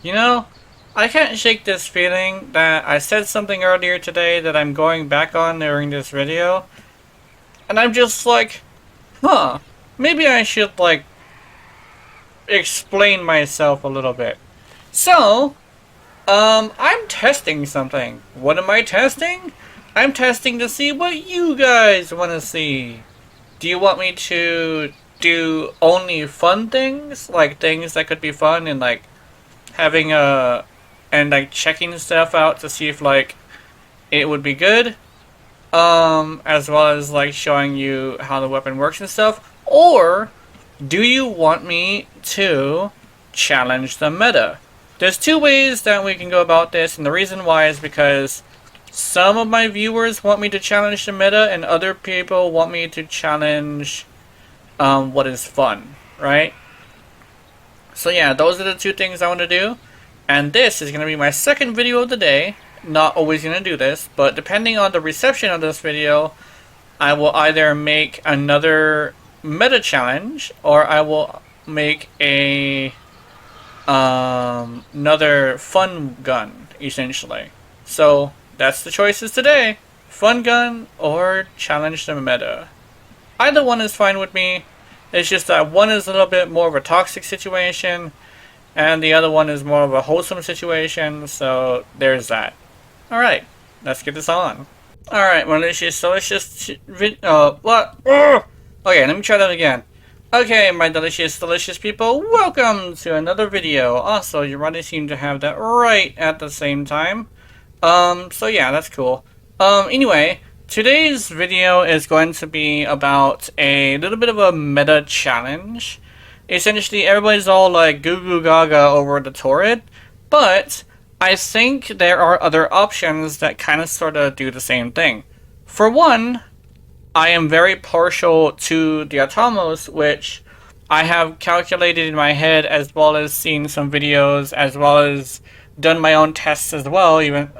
You know, I can't shake this feeling that I said something earlier today that I'm going back on during this video, and I'm just like, huh, maybe I should, like, explain myself a little bit. So, I'm testing something. What am I testing? I'm testing to see what you guys want to see. Do you want me to do only fun things? Like things that could be fun and like having a and like checking stuff out to see if like it would be good, as well as like showing you how the weapon works and stuff? Or do you want me to challenge the meta? There's two ways that we can go about this, and the reason why is because some of my viewers want me to challenge the meta and other people want me to challenge what is fun, right? So yeah, those are the two things I want to do. And this is going to be my second video of the day. Not always going to do this, but depending on the reception of this video, I will either make another meta challenge or I will make a another fun gun, essentially. So that's the choices today. Fun gun or challenge the meta. Either one is fine with me. It's just that one is a little bit more of a toxic situation and the other one is more of a wholesome situation, so there's that. Alright, let's get this on. Alright, malicious, delicious, what? Ugh! Okay, let me try that again. Okay, my delicious people, welcome to another video. Also, you already seem to have that right at the same time. So yeah, that's cool. Anyway, today's video is going to be about a little bit of a meta challenge. Essentially, everybody's all like goo goo gaga over the turret, but I think there are other options that kind of sort of do the same thing. For one, I am very partial to the Atomos, which I have calculated in my head as well as seen some videos, as well as done my own tests as well, even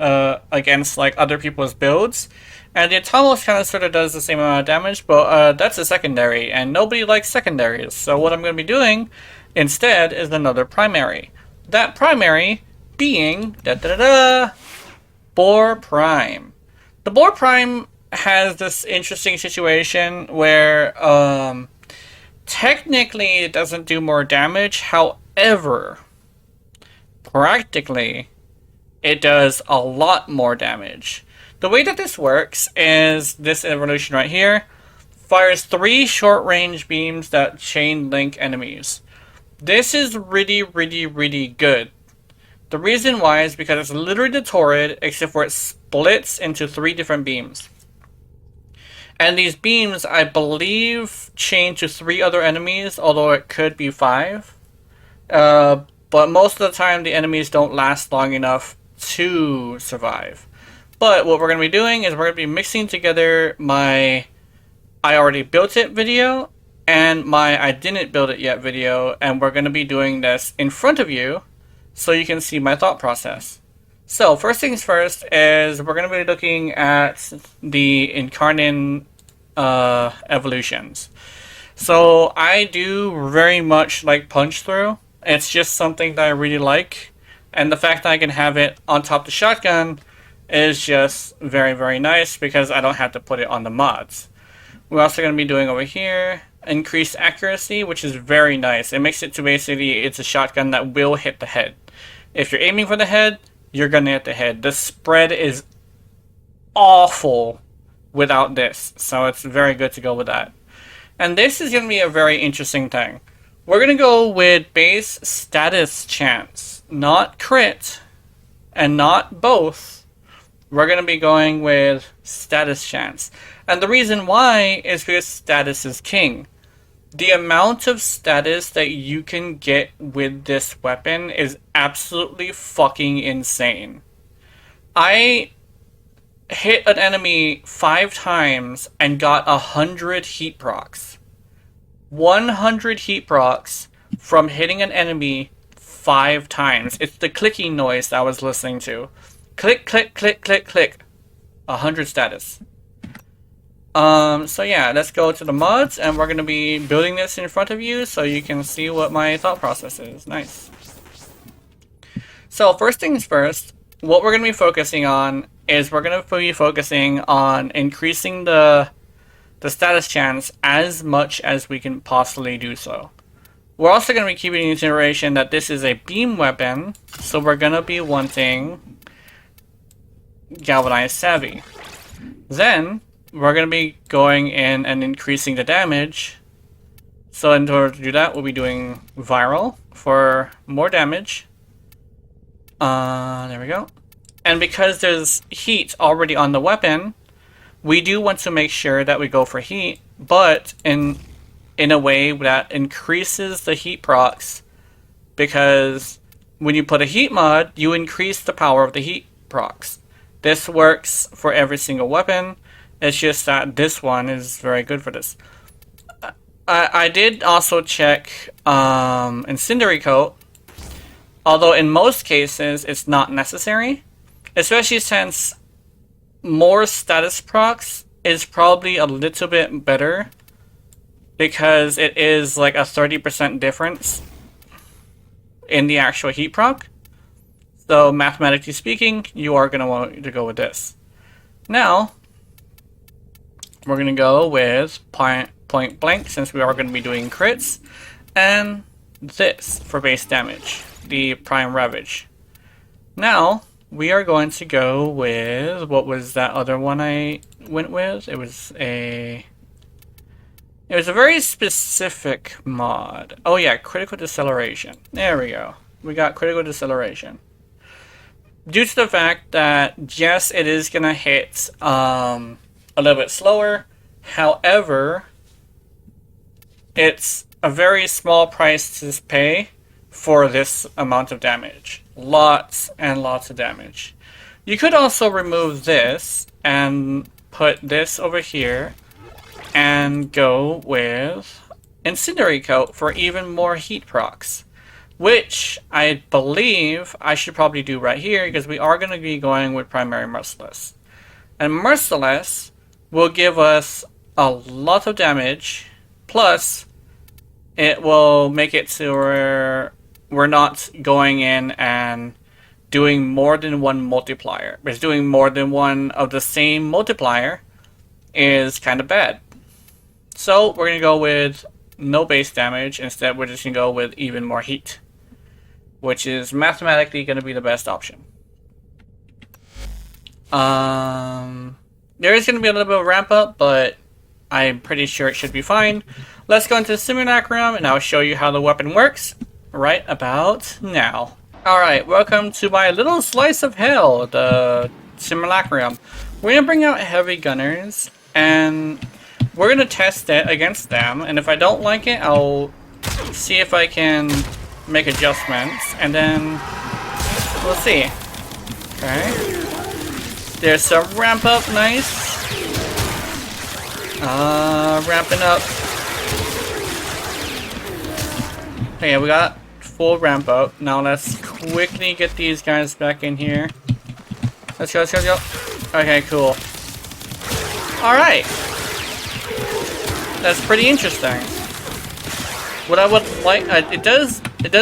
against like other people's builds. And the Atomos kind of sort of does the same amount of damage, but that's a secondary, and nobody likes secondaries. So what I'm going to be doing instead is another primary. That primary being Boar Prime. The Boar Prime has this interesting situation where technically it doesn't do more damage. However, practically it does a lot more damage. The way that this works is this evolution right here fires 3 short-range beams that chain link enemies. This is really good. The reason why is because it's literally the turret, except for it splits into 3 different beams. And these beams, I believe, chain to 3 other enemies, although it could be 5. But most of the time, the enemies don't last long enough to survive. But what we're going to be doing is we're going to be mixing together my I already built it video and my I didn't build it yet video, and we're going to be doing this in front of you so you can see my thought process. So first things first is we're going to be looking at the Incarnon evolutions. So I do very much like punch through. It's just something that I really like, and the fact that I can have it on top of the shotgun is just very nice because I don't have to put it on the mods. We're also going to be doing over here increased accuracy, which is very nice. It makes it to basically it's a shotgun that will hit the head. If you're aiming for the head, you're going to hit the head. The spread is awful without this, so it's very good to go with that. And this is going to be a very interesting thing. We're going to go with base status chance, not crit and not both. We're going to be going with status chance. And the reason why is because status is king. The amount of status that you can get with this weapon is absolutely fucking insane. I hit an enemy 5 times and got 100 heat procs. 100 heat procs from hitting an enemy 5 times. It's the clicking noise that I was listening to. Click, click, click, click, click. 100 status. So yeah, let's go to the mods, and we're going to be building this in front of you so you can see what my thought process is. Nice. So first things first, what we're going to be focusing on is we're going to be focusing on increasing the status chance as much as we can possibly do so. We're also going to be keeping in consideration that this is a beam weapon, so we're going to be wanting Galvanized Savvy. Then, we're going to be going in and increasing the damage. So in order to do that, we'll be doing Viral for more damage. There we go. And because there's heat already on the weapon, we do want to make sure that we go for heat, but in a way that increases the heat procs, because when you put a heat mod, you increase the power of the heat procs. This works for every single weapon. It's just that this one is very good for this. I did also check Incendiary Coat, although in most cases it's not necessary, especially since more status procs is probably a little bit better because it is like a 30% difference in the actual heat proc. So mathematically speaking, you are going to want to go with this. Now, we're going to go with point blank since we are going to be doing crits, and this for base damage, the Prime Ravage. Now, we are going to go with, what was that other one I went with? It was a very specific mod. Oh yeah, critical deceleration. There we go. We got critical deceleration. Due to the fact that, yes, it is going to hit a little bit slower. However, it's a very small price to pay for this amount of damage. Lots and lots of damage. You could also remove this and put this over here and go with Incendiary Coat for even more heat procs, which I believe I should probably do right here because we are going to be going with Primary Merciless. And Merciless will give us a lot of damage, plus it will make it so we're not going in and doing more than one multiplier. Because doing more than one of the same multiplier is kind of bad. So we're going to go with no base damage. Instead, we're just going to go with even more heat, which is mathematically going to be the best option. There is going to be a little bit of ramp up, but I'm pretty sure it should be fine. Let's go into the Simulacrum, and I'll show you how the weapon works right about now. Alright, welcome to my little slice of hell, the Simulacrum. We're going to bring out Heavy Gunners, and we're going to test it against them, and if I don't like it, I'll see if I can make adjustments, and then we'll see. Okay. There's some ramp up, nice. Ramping up. Okay, we got full ramp up. Now let's quickly get these guys back in here. Let's go, let's go, let's go. Okay, cool. Alright. That's pretty interesting. What I would like, it does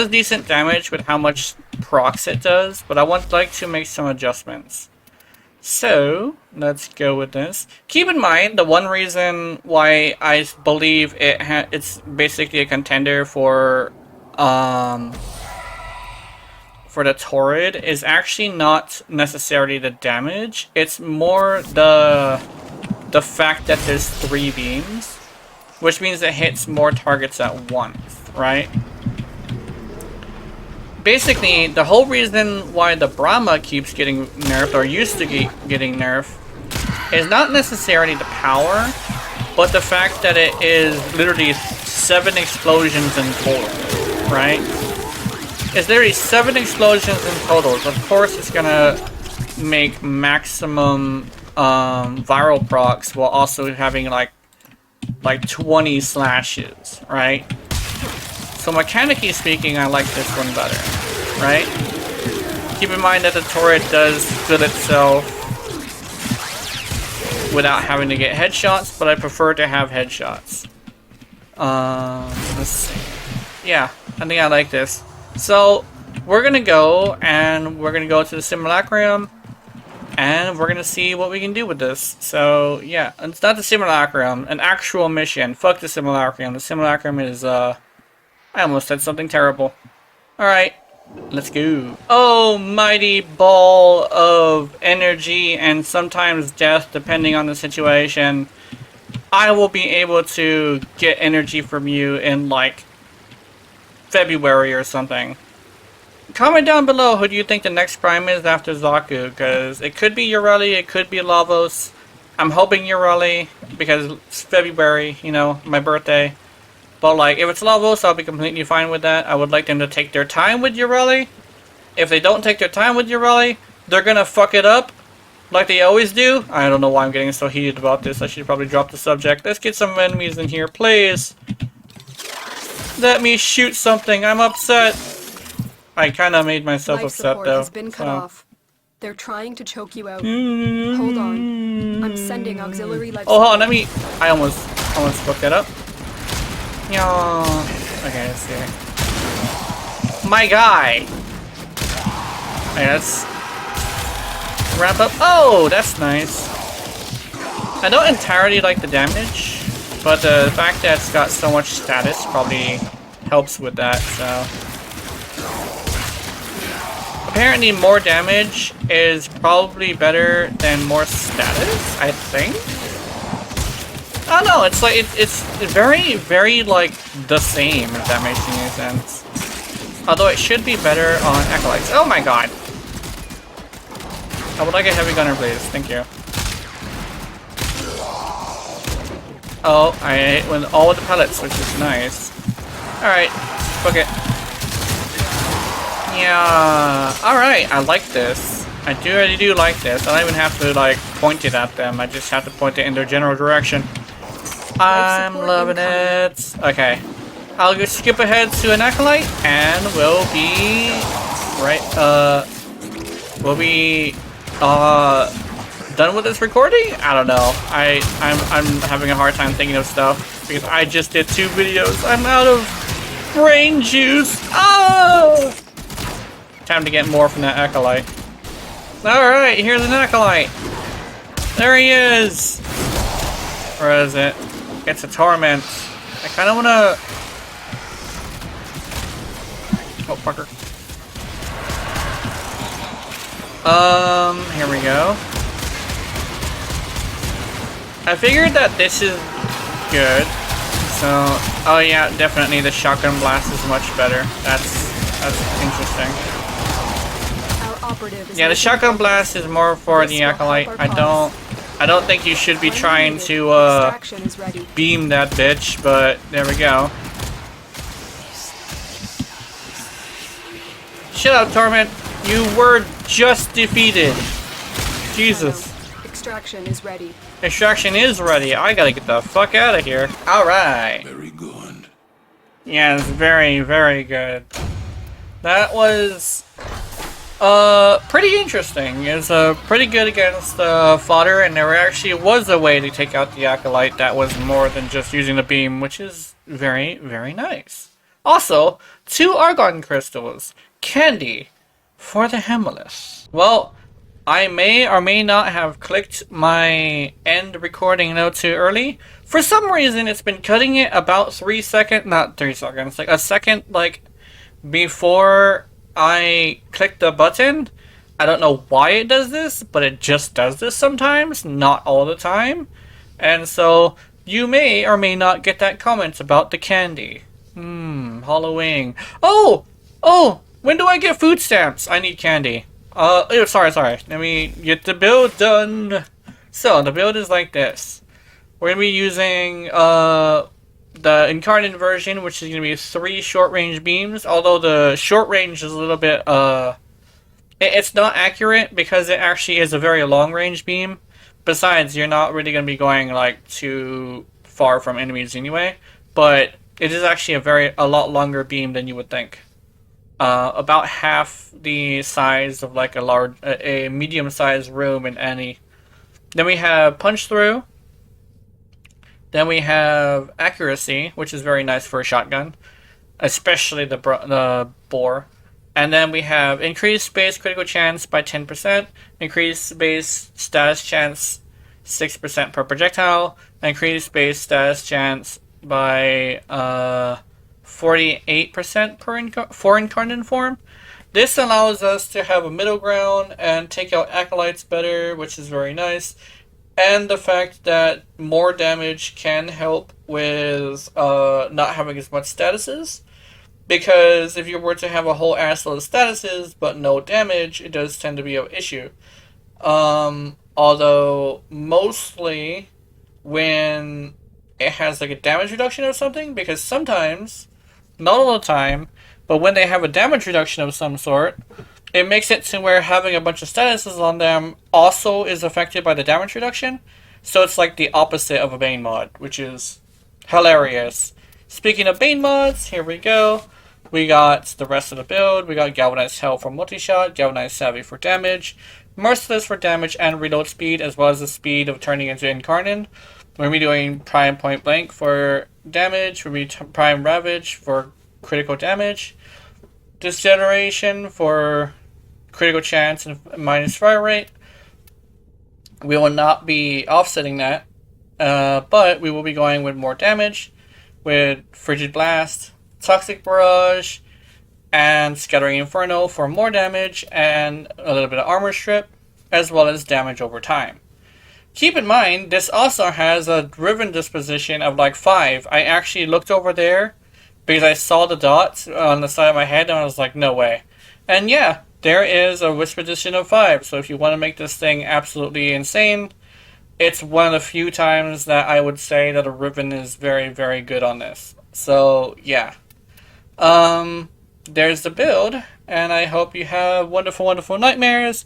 decent damage with how much procs it does, but I would like to make some adjustments. So, let's go with this. Keep in mind, the one reason why I believe it's basically a contender for the Torrid is actually not necessarily the damage. It's more the fact that there's 3 beams, which means it hits more targets at once, right? Basically, the whole reason why the Brahma keeps getting nerfed, or used to getting nerfed, is not necessarily the power, but the fact that it is literally 7 explosions in total, right? It's literally 7 explosions in total. Of course, it's gonna make maximum viral procs while also having like 20 slashes, right? So mechanically speaking, I like this one better, right? Keep in mind that the turret does fill itself without having to get headshots, but I prefer to have headshots. Let's see. Yeah, I think I like this. So, we're gonna go and we're gonna go to the simulacrum and we're gonna see what we can do with this. So yeah, it's not the simulacrum, an actual mission. Fuck the simulacrum. The simulacrum is I almost said something terrible. Alright, let's go. Oh, mighty ball of energy and sometimes death depending on the situation. I will be able to get energy from you in like February or something. Comment down below who do you think the next prime is after Zaku, because it could be Urali, it could be Lavos. I'm hoping Urali because it's February, you know, my birthday. But like, if it's Lavos, I'll be completely fine with that. I would like them to take their time with Urali. If they don't take their time with Urali, they're gonna fuck it up like they always do. I don't know why I'm getting so heated about this. I should probably drop the subject. Let's get some enemies in here, please. Let me shoot something. I'm upset. I kind of made myself upset though. Has been cut off. They're trying to choke you out. Hold on. I'm sending auxiliary life. Oh, hold on. Let me. I almost fucked that up. Yeah. Okay, let's see. My guy. Okay, let's wrap up. Oh, that's nice. I don't entirely like the damage, but the fact that it's got so much status probably helps with that, so. Apparently more damage is probably better than more status, I think. I don't know, it's like, it's very, very, like, the same, if that makes any sense. Although it should be better on Acolytes. Oh my god! I would like a heavy gunner, please. Thank you. Oh, I hit with all the pellets, which is nice. Alright, fuck it. Yeah, alright, I like this. I really do like this. I don't even have to, like, point it at them. I just have to point it in their general direction. I'm loving it. Okay. I'll go skip ahead to an Acolyte, and we'll be... we'll be... done with this recording? I don't know. I'm having a hard time thinking of stuff, because I just did 2 videos. I'm out of brain juice. Oh! Time to get more from that Acolyte. Alright, here's an Acolyte. There he is. Where is it? It's a Torment. I kind of want to... Oh, fucker. Here we go. I figured that this is good. So, oh yeah, definitely the shotgun blast is much better. That's interesting. Yeah, the shotgun blast is more for the Acolyte. I don't think you should be trying to beam that bitch, but there we go. Shut up, Torment. You were just defeated. Jesus. Extraction is ready. Extraction is ready. I gotta get the fuck out of here. Alright. Very good. Yeah, it's very, very good. That was pretty interesting. It was pretty good against fodder, and there actually was a way to take out the Acolyte that was more than just using the beam, which is very, very nice. Also, 2 Argon crystals. Candy for the Hamlet. Well, I may or may not have clicked my end recording note too early. For some reason, it's been cutting it about 3 seconds, not 3 seconds, like a second, like, before I click the button. I don't know why it does this, but it just does this sometimes, not all the time. And so, you may or may not get that comment about the candy. Halloween. Oh! When do I get food stamps? I need candy. Sorry. Let me get the build done. So, the build is like this. We're going to be using, the Incarnon version, which is going to be 3 short-range beams. Although the short range is a little bit, it's not accurate because it actually is a very long-range beam. Besides, you're not really going to be going, like, too far from enemies anyway. But it is actually a lot longer beam than you would think. About half the size of like a medium-sized room in any. Then we have punch through. Then we have accuracy, which is very nice for a shotgun, especially the boar. And then we have increased base critical chance by 10%, increased base status chance 6% per projectile, increased base status chance by 48% for Incarnon form. This allows us to have a middle ground and take out acolytes better, which is very nice. And the fact that more damage can help with not having as much statuses. Because if you were to have a whole assload of statuses but no damage, it does tend to be an issue. Although, mostly when it has like a damage reduction or something, because sometimes, not all the time, but when they have a damage reduction of some sort, it makes it to where having a bunch of statuses on them also is affected by the damage reduction. So it's like the opposite of a Bane mod, which is hilarious. Speaking of Bane mods, here we go. We got the rest of the build. We got Galvanized Hell for multi-shot, Galvanized Savvy for damage, Merciless for damage and reload speed, as well as the speed of turning into Incarnon. We're going to be doing Prime Point Blank for damage. We're going to be Prime Ravage for critical damage. Disgeneration for critical chance and minus fire rate. We will not be offsetting that, but we will be going with more damage with Frigid Blast, Toxic Barrage, and Scattering Inferno for more damage and a little bit of armor strip, as well as damage over time. Keep in mind, this also has a driven disposition of like 5. I actually looked over there because I saw the dots on the side of my head and I was like, no way. And yeah, there is a Whisper Edition of 5, so if you want to make this thing absolutely insane, it's one of the few times that I would say that a Riven is very, very good on this. So, yeah. There's the build, and I hope you have wonderful, wonderful nightmares.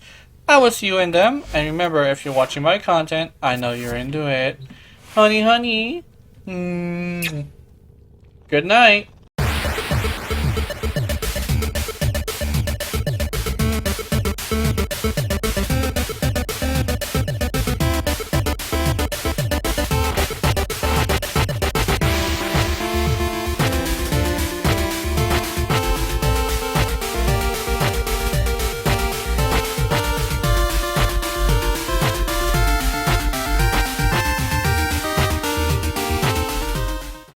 I will see you in them, and remember, if you're watching my content, I know you're into it. Honey, honey. Good night.